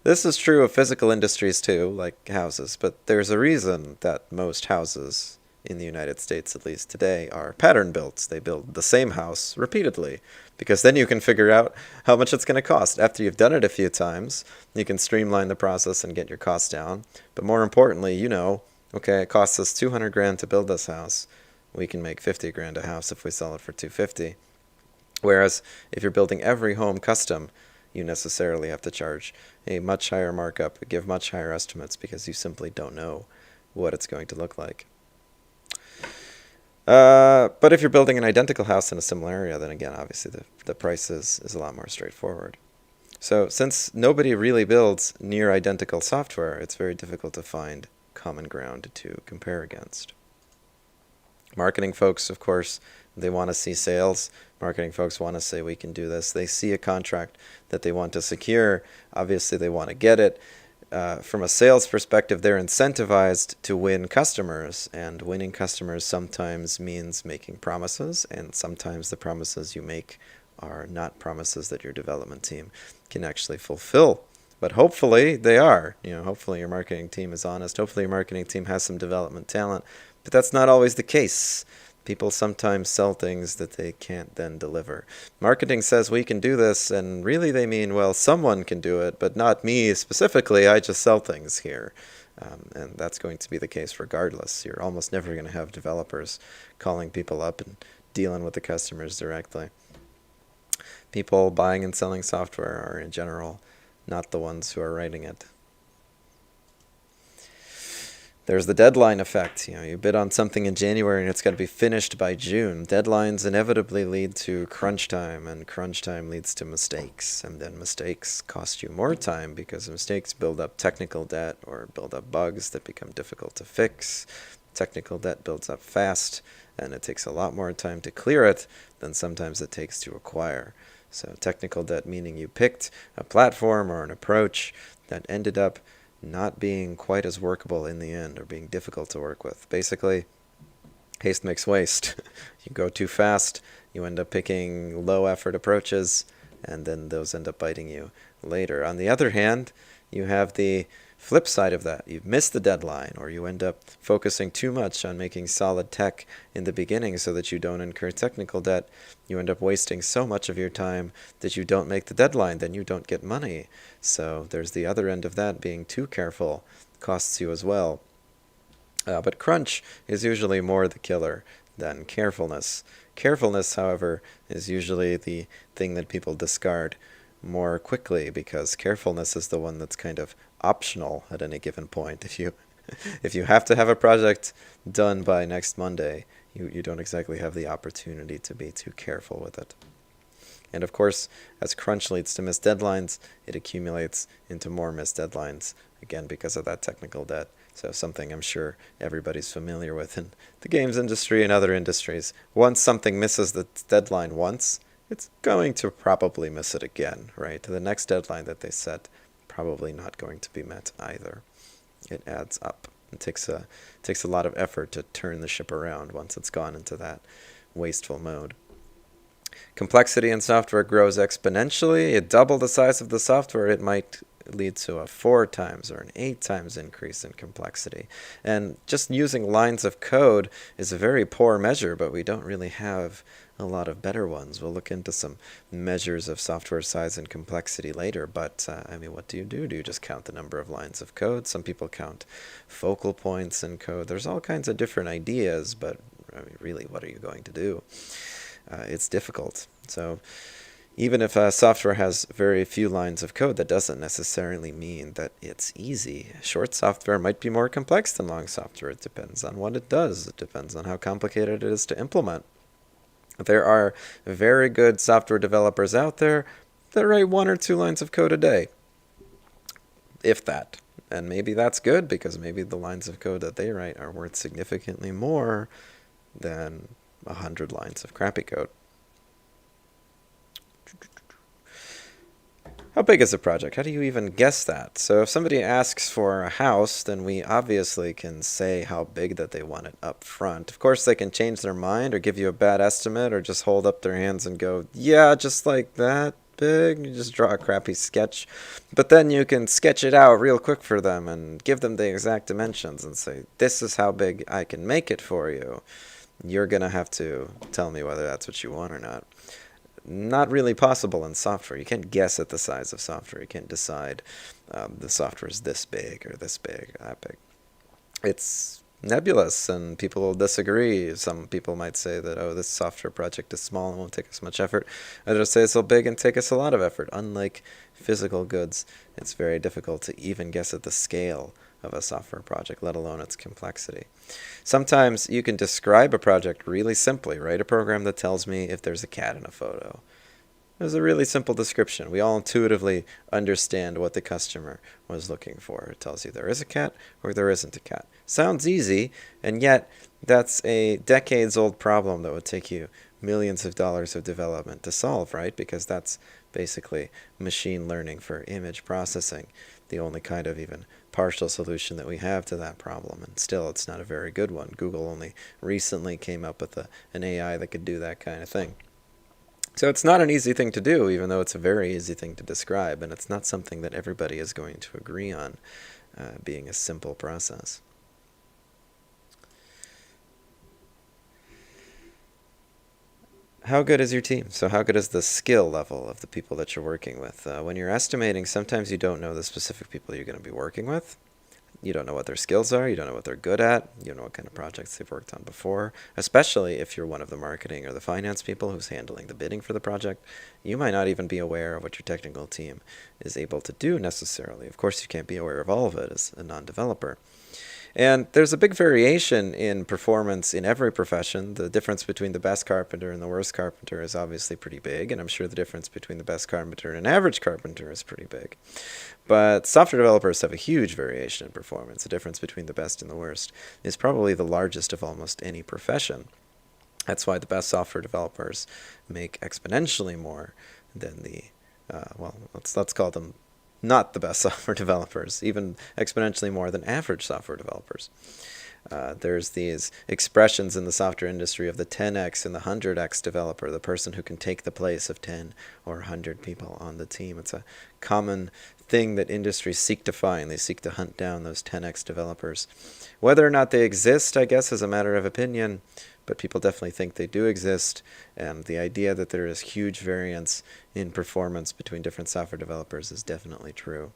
[SPEAKER 1] This is true of physical industries too, like houses, but there's a reason that most houses, in the United States at least today, are pattern built. They build the same house repeatedly, because then you can figure out how much it's going to cost. After you've done it a few times, you can streamline the process and get your costs down. But more importantly, okay, it costs us 200 grand to build this house. We can make 50 grand a house if we sell it for 250. Whereas if you're building every home custom, you necessarily have to charge a much higher markup, give much higher estimates, because you simply don't know what it's going to look like. But if you're building an identical house in a similar area, then again, obviously the price is a lot more straightforward. So since nobody really builds near identical software, it's very difficult to find common ground to compare against. Marketing folks, of course, They want to see sales. Marketing folks want to say, we can do this. They see a contract that they want to secure. Obviously, they want to get it. From a sales perspective, they're incentivized to win customers, and winning customers sometimes means making promises, and sometimes the promises you make are not promises that your development team can actually fulfill. But hopefully they are. Hopefully your marketing team is honest. Hopefully your marketing team has some development talent. But that's not always the case. People sometimes sell things that they can't then deliver. Marketing says we can do this, and really they mean, well, someone can do it, but not me specifically. I just sell things here. And that's going to be the case regardless. You're almost never going to have developers calling people up and dealing with the customers directly. People buying and selling software are in general not the ones who are writing it. There's the deadline effect. You bid on something in January and it's got to be finished by June. Deadlines inevitably lead to crunch time, and crunch time leads to mistakes. And then mistakes cost you more time because mistakes build up technical debt or build up bugs that become difficult to fix. Technical debt builds up fast, and it takes a lot more time to clear it than sometimes it takes to acquire. So technical debt meaning you picked a platform or an approach that ended up not being quite as workable in the end, or being difficult to work with. Basically, haste makes waste. You go too fast, you end up picking low-effort approaches, and then those end up biting you later. On the other hand, you have the flip side of that. You've missed the deadline, or you end up focusing too much on making solid tech in the beginning so that you don't incur technical debt. You end up wasting so much of your time that you don't make the deadline, then you don't get money. So there's the other end of that. Being too careful costs you as well. But crunch is usually more the killer than carefulness. Carefulness, however, is usually the thing that people discard more quickly, because carefulness is the one that's kind of optional at any given point. If you have to have a project done by next Monday, you don't exactly have the opportunity to be too careful with it. And of course, as crunch leads to missed deadlines, it accumulates into more missed deadlines, again because of that technical debt. So something I'm sure everybody's familiar with in the games industry and other industries. Once something misses the deadline once, it's going to probably miss it again, right? The next deadline that they set, probably not going to be met either. It adds up. It takes a lot of effort to turn the ship around once it's gone into that wasteful mode. Complexity in software grows exponentially. You double the size of the software, it might lead to a 4 times or an 8 times increase in complexity. And just using lines of code is a very poor measure, but we don't really have a lot of better ones. We'll look into some measures of software size and complexity later, but what do? Do you just count the number of lines of code? Some people count focal points in code. There's all kinds of different ideas, but really, what are you going to do? It's difficult. So even if software has very few lines of code, that doesn't necessarily mean that it's easy. Short software might be more complex than long software. It depends on what it does. It depends on how complicated it is to implement. There are very good software developers out there that write 1 or 2 lines of code a day, if that. And maybe that's good, because maybe the lines of code that they write are worth significantly more than 100 lines of crappy code. How big is a project? How do you even guess that? So if somebody asks for a house, then we obviously can say how big that they want it up front. Of course, they can change their mind or give you a bad estimate, or just hold up their hands and go, yeah, just like that big. You just draw a crappy sketch. But then you can sketch it out real quick for them and give them the exact dimensions and say, this is how big I can make it for you. You're going to have to tell me whether that's what you want or not. Not really possible in software. You can't guess at the size of software. You can't decide the software is this big or this big or that big. It's nebulous, and people will disagree. Some people might say that, oh, this software project is small and won't take us much effort. Others say it's so big and take us a lot of effort. Unlike physical goods, it's very difficult to even guess at the scale of a software project, let alone its complexity. Sometimes you can describe a project really simply. Write a program that tells me if there's a cat in a photo. It was a really simple description. We all intuitively understand what the customer was looking for. It tells you there is a cat or there isn't a cat. Sounds easy, and yet that's a decades-old problem that would take you millions of dollars of development to solve, right? Because that's basically machine learning for image processing, the only kind of even partial solution that we have to that problem. And still, it's not a very good one. Google only recently came up with an AI that could do that kind of thing. So it's not an easy thing to do, even though it's a very easy thing to describe, and it's not something that everybody is going to agree on being a simple process. How good is your team? So how good is the skill level of the people that you're working with? When you're estimating, sometimes you don't know the specific people you're going to be working with. You don't know what their skills are. You don't know what they're good at. You don't know what kind of projects they've worked on before, especially if you're one of the marketing or the finance people who's handling the bidding for the project. You might not even be aware of what your technical team is able to do necessarily. Of course, you can't be aware of all of it as a non-developer. And there's a big variation in performance in every profession. The difference between the best carpenter and the worst carpenter is obviously pretty big, and I'm sure the difference between the best carpenter and an average carpenter is pretty big. But software developers have a huge variation in performance. The difference between the best and the worst is probably the largest of almost any profession. That's why the best software developers make exponentially more than the, let's call them not the best software developers, even exponentially more than average software developers. There's these expressions in the software industry of the 10x and the 100x developer, the person who can take the place of 10 or 100 people on the team. It's a common thing that industries seek to find. They seek to hunt down those 10x developers. Whether or not they exist, I guess, is a matter of opinion, but people definitely think they do exist, and the idea that there is huge variance in performance between different software developers is definitely true.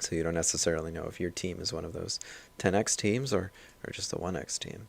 [SPEAKER 1] So you don't necessarily know if your team is one of those 10x teams or just a 1x team.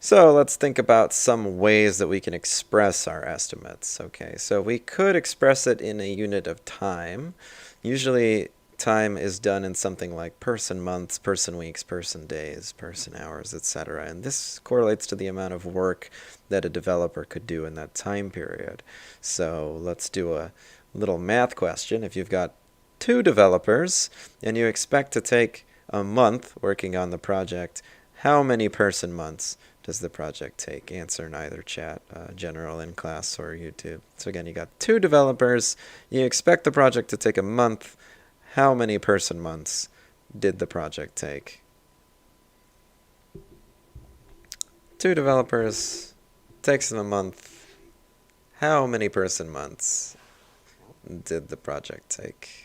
[SPEAKER 1] So let's think about some ways that we can express our estimates. Okay, so we could express it in a unit of time. Usually time is done in something like person months, person weeks, person days, person hours, etc. And this correlates to the amount of work that a developer could do in that time period. So let's do a little math question. If you've got 2 developers and you expect to take a month working on the project, how many person months does the project take? Answer in either chat, general, in class, or YouTube. So again, you got 2 developers. You expect the project to take a month. How many person months did the project take? 2 developers, takes them a month. How many person months did the project take?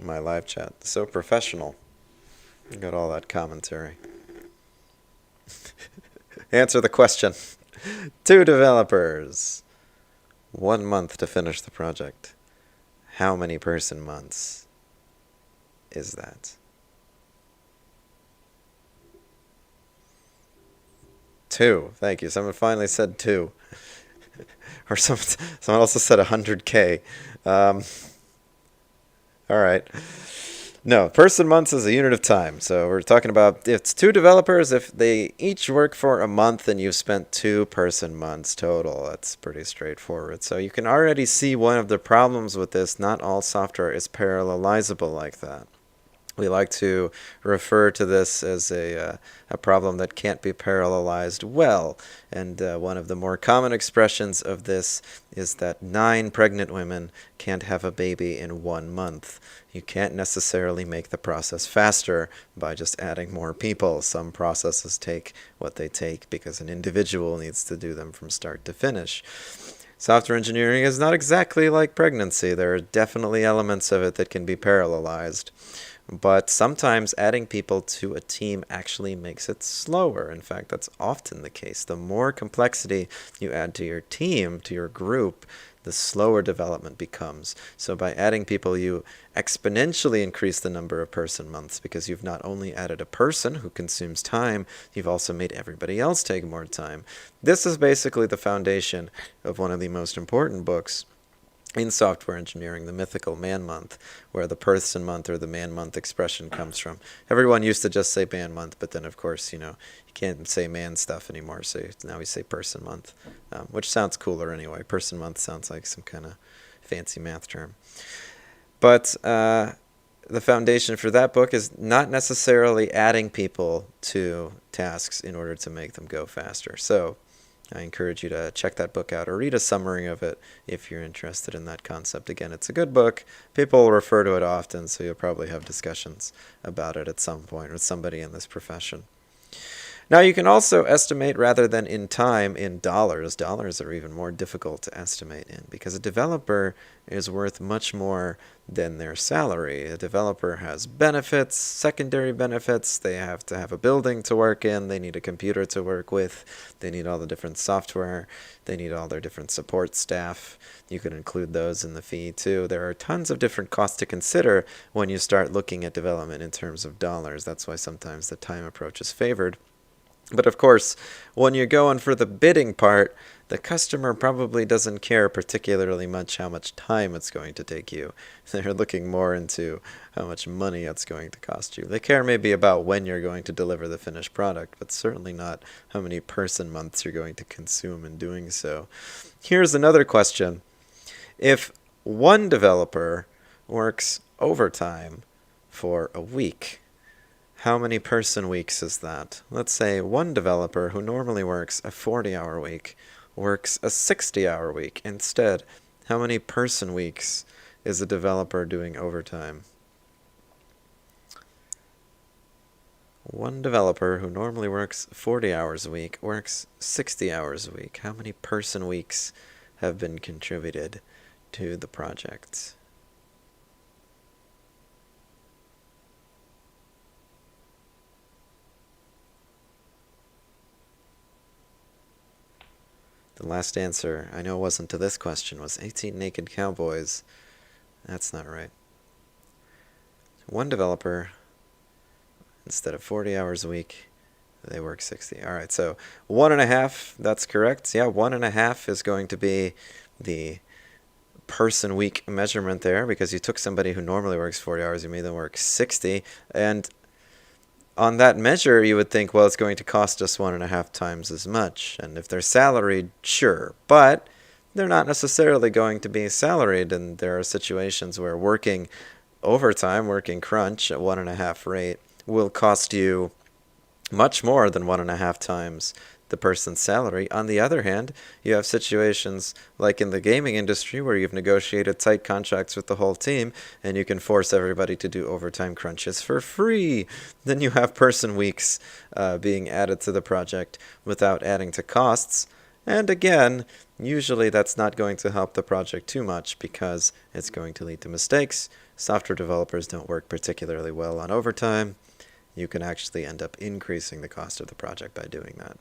[SPEAKER 1] My live chat, so professional. You got all that commentary. Answer the question. 2 developers, 1 month to finish the project. How many person months is that? 2. Thank you. Someone finally said 2. Or someone also said 100K. All right. No, person months is a unit of time. So we're talking about if it's 2 developers, if they each work for a month and you've spent 2 person months total. That's pretty straightforward. So you can already see one of the problems with this. Not all software is parallelizable like that. We like to refer to this as a problem that can't be parallelized well. And one of the more common expressions of this is that 9 pregnant women can't have a baby in 1 month. You can't necessarily make the process faster by just adding more people. Some processes take what they take because an individual needs to do them from start to finish. Software engineering is not exactly like pregnancy. There are definitely elements of it that can be parallelized. But sometimes adding people to a team actually makes it slower. In fact, that's often the case. The more complexity you add to your team, to your group, the slower development becomes. So by adding people, you exponentially increase the number of person months, because you've not only added a person who consumes time, you've also made everybody else take more time. This is basically the foundation of one of the most important books in software engineering, the mythical man month, where the person month or the man month expression comes from. Everyone used to just say man month, but then of course, you can't say man stuff anymore, so now we say person month, which sounds cooler anyway. Person month sounds like some kind of fancy math term. But the foundation for that book is not necessarily adding people to tasks in order to make them go faster. So I encourage you to check that book out or read a summary of it if you're interested in that concept. Again, it's a good book. People refer to it often, so you'll probably have discussions about it at some point with somebody in this profession. Now, you can also estimate rather than in time in dollars. Dollars are even more difficult to estimate in, because a developer is worth much more than their salary. A developer has benefits, secondary benefits. They have to have a building to work in. They need a computer to work with. They need all the different software. They need all their different support staff. You could include those in the fee too. There are tons of different costs to consider when you start looking at development in terms of dollars. That's why sometimes the time approach is favored. But of course, when you're going for the bidding part, the customer probably doesn't care particularly much how much time it's going to take you. They're looking more into how much money it's going to cost you. They care maybe about when you're going to deliver the finished product, but certainly not how many person months you're going to consume in doing so. Here's another question. If one developer works overtime for a week, how many person weeks is that? Let's say one developer who normally works a 40-hour week works a 60-hour week instead. How many person weeks is a developer doing overtime? One developer who normally works 40 hours a week works 60 hours a week. How many person weeks have been contributed to the project? The last answer, I know it wasn't to this question, was 18 naked cowboys. That's not right. One developer, instead of 40 hours a week, they work 60. All right, so 1.5, that's correct. Yeah, 1.5 is going to be the person week measurement there, because you took somebody who normally works 40 hours, you made them work 60, and on that measure, you would think, well, it's going to cost us 1.5 times as much. And if they're salaried, sure. But they're not necessarily going to be salaried. And there are situations where working overtime, working crunch at 1.5 rate will cost you much more than 1.5 times the person's salary. On the other hand, you have situations like in the gaming industry where you've negotiated tight contracts with the whole team and you can force everybody to do overtime crunches for free. Then you have person weeks being added to the project without adding to costs. And again, usually that's not going to help the project too much because it's going to lead to mistakes. Software developers don't work particularly well on overtime. You can actually end up increasing the cost of the project by doing that.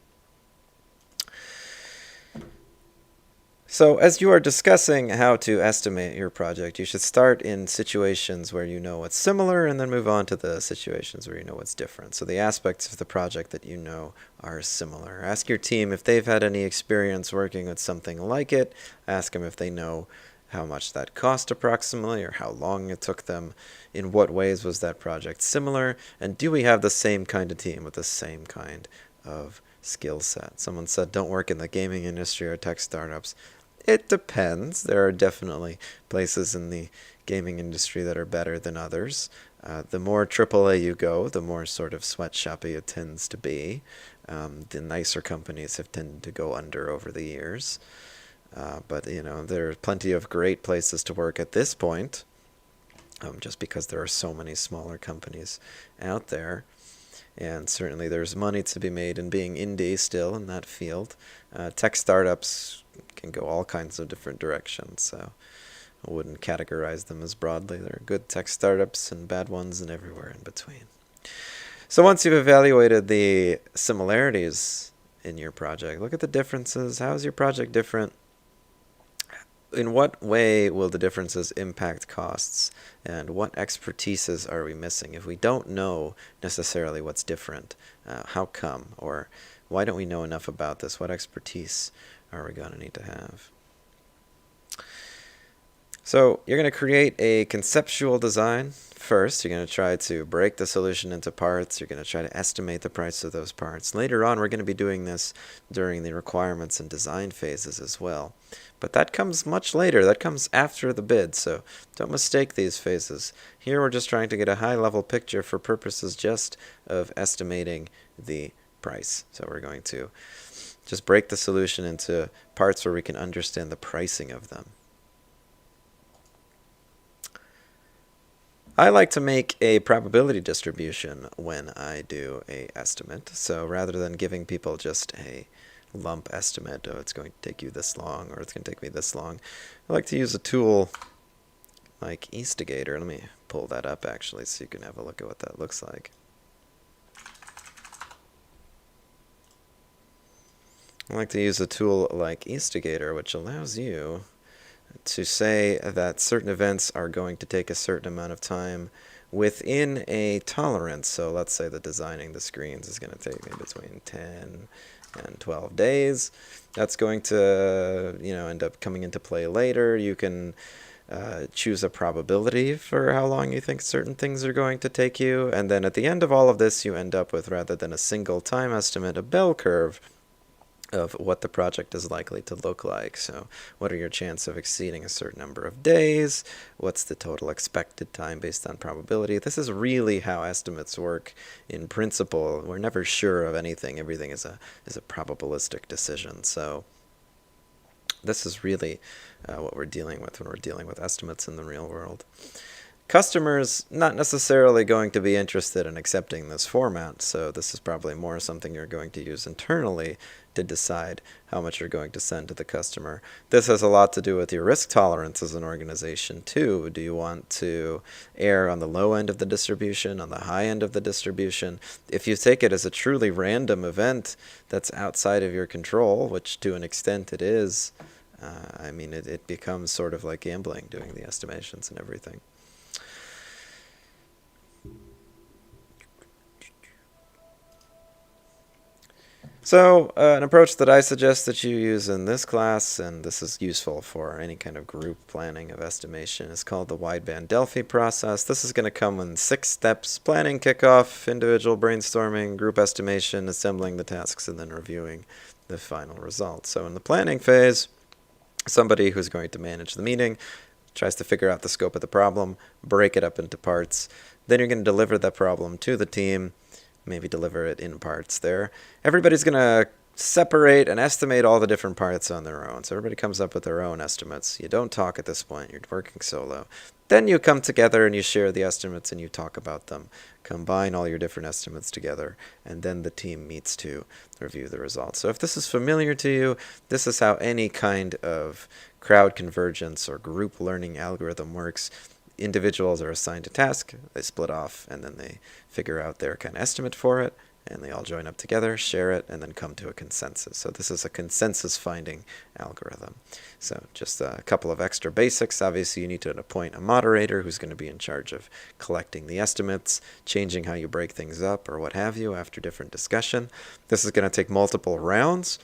[SPEAKER 1] So as you are discussing how to estimate your project, you should start in situations where you know what's similar and then move on to the situations where you know what's different. So the aspects of the project that you know are similar. Ask your team if they've had any experience working with something like it. Ask them if they know how much that cost approximately or how long it took them. In what ways was that project similar? And do we have the same kind of team with the same kind of skill set? Someone said don't work in the gaming industry or tech startups. It depends. There are definitely places in the gaming industry that are better than others. The more AAA you go, the more sort of sweatshoppy it tends to be. The nicer companies have tended to go under over the years. But, there are plenty of great places to work at this point, just because there are so many smaller companies out there. And certainly there's money to be made in being indie still in that field. Tech startups can go all kinds of different directions, so I wouldn't categorize them as broadly. There are good tech startups and bad ones and everywhere in between. So once you've evaluated the similarities in your project, look at the differences. How is your project different? in what way will the differences impact costs, and what expertises are we missing? If we don't know necessarily what's different, how come? Or why don't we know enough about this? What expertise are we going to need to have? So you're going to create a conceptual design first. You're going to try to break the solution into parts. You're going to try to estimate the price of those parts. Later on, we're going to be doing this during the requirements and design phases as well. But that comes much later. That comes after the bid, so don't mistake these phases. Here we're just trying to get a high-level picture for purposes just of estimating the price. So we're going to just break the solution into parts where we can understand the pricing of them. I like to make a probability distribution when I do a estimate. So rather than giving people just a lump estimate, oh, it's going to take you this long, or it's going to take me this long, I like to use a tool like Instigator. Let me pull that up actually so you can have a look at what that looks like. I like to use a tool like Instigator, which allows you to say that certain events are going to take a certain amount of time within a tolerance. So let's say that designing the screens is going to take me between 10 and 12 days. That's going to, end up coming into play later. You can choose a probability for how long you think certain things are going to take you. And then at the end of all of this, you end up with, rather than a single time estimate, a bell curve of what the project is likely to look like. So what are your chances of exceeding a certain number of days? What's the total expected time based on probability? This is really how estimates work in principle. We're never sure of anything. Everything is a probabilistic decision. So this is really what we're dealing with when we're dealing with estimates in the real world. Customers not necessarily going to be interested in accepting this format, so this is probably more something you're going to use internally to decide how much you're going to send to the customer. This has a lot to do with your risk tolerance as an organization too. Do you want to err on the low end of the distribution, on the high end of the distribution? If you take it as a truly random event that's outside of your control, which to an extent it is, it becomes sort of like gambling, doing the estimations and everything. So an approach that I suggest that you use in this class, and this is useful for any kind of group planning of estimation, is called the Wideband Delphi process. This is going to come in 6 steps: planning, kickoff, individual brainstorming, group estimation, assembling the tasks, and then reviewing the final result. So in the planning phase, somebody who's going to manage the meeting tries to figure out the scope of the problem, break it up into parts. Then you're going to deliver that problem to the team, maybe deliver it in parts there. Everybody's going to separate and estimate all the different parts on their own. So everybody comes up with their own estimates. You don't talk at this point. You're working solo. Then you come together and you share the estimates and you talk about them. Combine all your different estimates together, and then the team meets to review the results. So if this is familiar to you, this is how any kind of crowd convergence or group learning algorithm works. Individuals are assigned a task, they split off, and then they figure out their kind of estimate for it, and they all join up together, share it, and then come to a consensus. So this is a consensus finding algorithm. So just a couple of extra basics. Obviously, you need to appoint a moderator who's going to be in charge of collecting the estimates, changing how you break things up, or what have you after different discussion. This is going to take multiple rounds.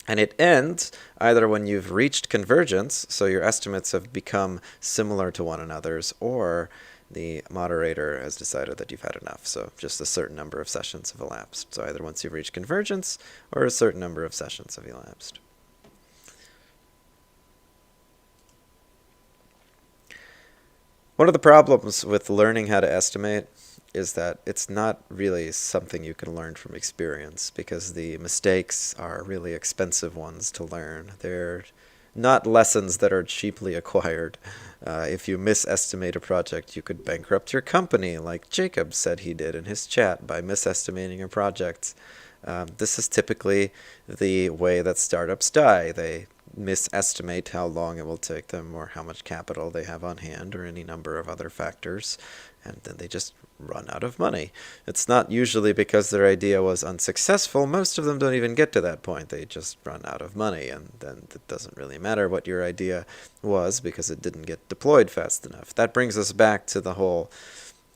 [SPEAKER 1] And it ends either when you've reached convergence, so your estimates have become similar to one another's, or the moderator has decided that you've had enough. So just a certain number of sessions have elapsed. So either once you've reached convergence, or a certain number of sessions have elapsed. One of the problems with learning how to estimate is that it's not really something you can learn from experience, because the mistakes are really expensive ones to learn. They're not lessons that are cheaply acquired. If you misestimate a project, you could bankrupt your company, like Jacob said he did in his chat, by misestimating a project. This is typically the way that startups die. They misestimate how long it will take them, or how much capital they have on hand, or any number of other factors, and then they just run out of money. It's not usually because their idea was unsuccessful. Most of them don't even get to that point. They just run out of money, and then it doesn't really matter what your idea was because it didn't get deployed fast enough. That brings us back to the whole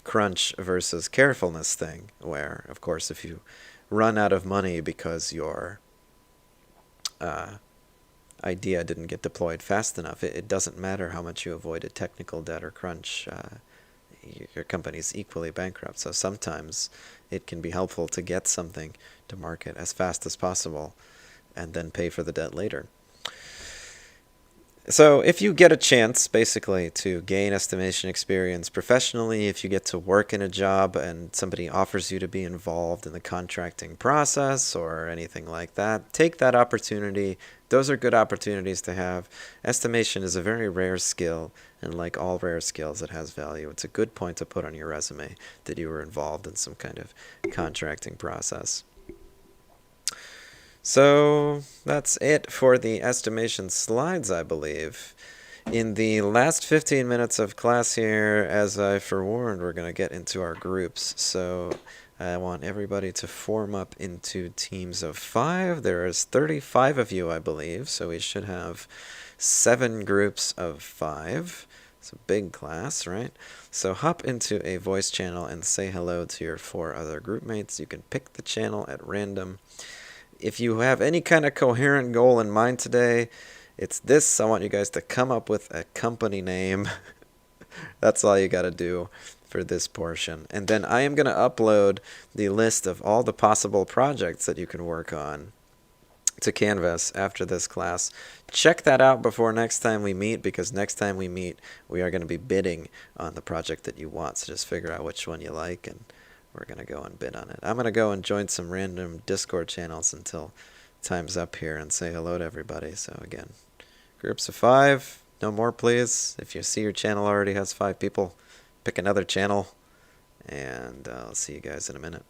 [SPEAKER 1] crunch versus carefulness thing, where, of course, if you run out of money because your idea didn't get deployed fast enough, it doesn't matter how much you avoided technical debt or crunch. Your company's equally bankrupt. So sometimes it can be helpful to get something to market as fast as possible and then pay for the debt later. So if you get a chance, basically, to gain estimation experience professionally, if you get to work in a job and somebody offers you to be involved in the contracting process or anything like that, take that opportunity. Those are good opportunities to have. Estimation is a very rare skill, and like all rare skills, it has value. It's a good point to put on your resume that you were involved in some kind of contracting process. So that's it for the estimation slides, I believe. In the last 15 minutes of class here, as I forewarned, we're going to get into our groups. So I want everybody to form up into teams of 5. There is 35 of you, I believe, so we should have 7 groups of 5. It's a big class, right? So hop into a voice channel and say hello to your 4 other group mates. You can pick the channel at random. If you have any kind of coherent goal in mind today, it's this. I want you guys to come up with a company name. That's all you got to do for this portion. And then I am going to upload the list of all the possible projects that you can work on to Canvas after this class. Check that out before next time we meet, because next time we meet, we are going to be bidding on the project that you want. So just figure out which one you like, and we're going to go and bid on it. I'm going to go and join some random Discord channels until time's up here and say hello to everybody. So again, groups of 5, no more please. If you see your channel already has 5 people, pick another channel, and I'll see you guys in a minute.